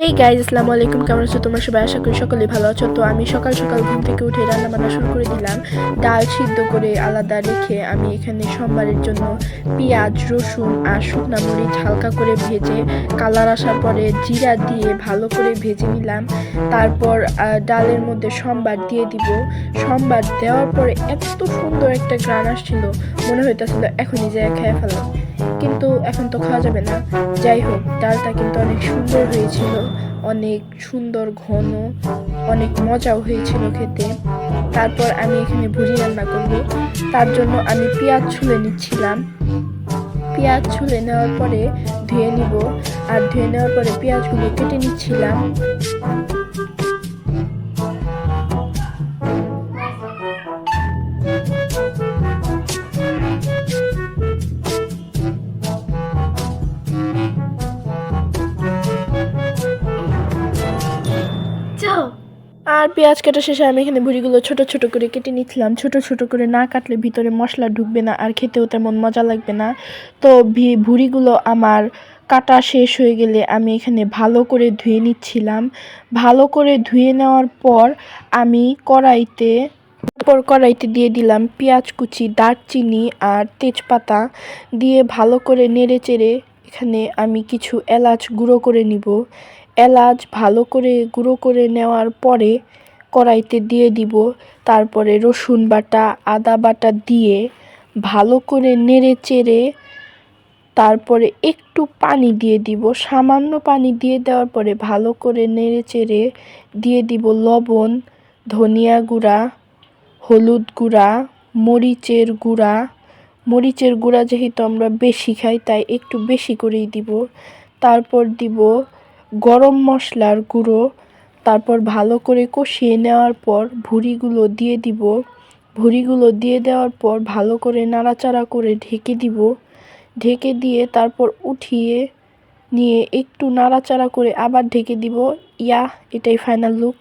এই গাইজ আসসালামু আলাইকুম, কেমন আছো তোমরা সবাই? আশা করি সকলেই ভালো আছো। তো আমি সকাল সকাল ঘুম থেকে উঠে রান্না বান্না শুরু করে দিলাম। ডাল সিদ্ধ করে আলাদা রেখে আমি এখানে সোমবারের জন্য পেঁয়াজ, রসুন আর শুকনা মরিচ হালকা করে ভেজে কালার আসার পরে জিরা দিয়ে ভালো করে ভেজে নিলাম। তারপর ডালের মধ্যে সোমবার দিয়ে দিব। সোমবার দেওয়ার পরে এত সুন্দর একটা গ্রান আসছিল, মনে হইতেছিল এখনই যায় খেয়ে ফেলাম, কিন্তু এখন তো খাওয়া যাবে না। যাই হোক, ডালটা কিন্তু অনেক সুন্দর হয়েছিল, অনেক সুন্দর ঘন, অনেক মজাও হয়েছিল খেতে। তারপর আমি এখানে ভুজি রান্না করব, তার জন্য আমি পেঁয়াজ ছুলে নিচ্ছিলাম। পেঁয়াজ ছুলে নেওয়ার পরে ধুয়ে নিব, আর ধুয়ে নেওয়ার পরে পেঁয়াজগুলো কেটে নিচ্ছিলাম। আর পেঁয়াজ কাটা শেষে আমি এখানে ভুড়িগুলো ছোট ছোট করে কেটে নিচ্ছিলাম। ছোট ছোট করে না কাটলে ভিতরে মশলা ঢুকবে না আর খেতেও তেমন মজা লাগবে না। তো ভুড়িগুলো আমার কাটা শেষ হয়ে গেলে আমি এখানে ভালো করে ধুয়ে নিচ্ছিলাম। ভালো করে ধুয়ে নেওয়ার পর আমি কড়াইতে দিয়ে দিলাম পেঁয়াজ কুচি, দারচিনি আর তেজপাতা দিয়ে ভালো করে নেড়ে চেড়ে এখানে আমি কিছু এলাচ গুঁড়ো করে নিব। এলাচ ভালো করে গুঁড়ো করে নেওয়ার পরে কড়াইতে দিয়ে দিব। তারপরে রসুন বাটা, আদা বাটা দিয়ে ভালো করে নেড়ে চেড়ে তারপরে একটু পানি দিয়ে দিব। সামান্য পানি দিয়ে দেওয়ার পরে ভালো করে নেড়ে চেড়ে দিয়ে দিব লবণ, ধনিয়া গুঁড়া, হলুদ গুঁড়া, মরিচের গুঁড়া। মরিচের গুঁড়া যেহেতু আমরা বেশি খাই তাই একটু বেশি করেই দিব। তারপর দিব গরম মশলার গুঁড়ো। তারপর ভালো করে কষিয়ে নেওয়ার পর ভুঁড়িগুলো দিয়ে দিব। ভুঁড়িগুলো দিয়ে দেওয়ার পর ভালো করে নাড়াচাড়া করে ঢেকে দিব। ঢেকে দিয়ে তারপর উঠিয়ে নিয়ে একটু নাড়াচাড়া করে আবার ঢেকে দিব। এটাই ফাইনাল লুক।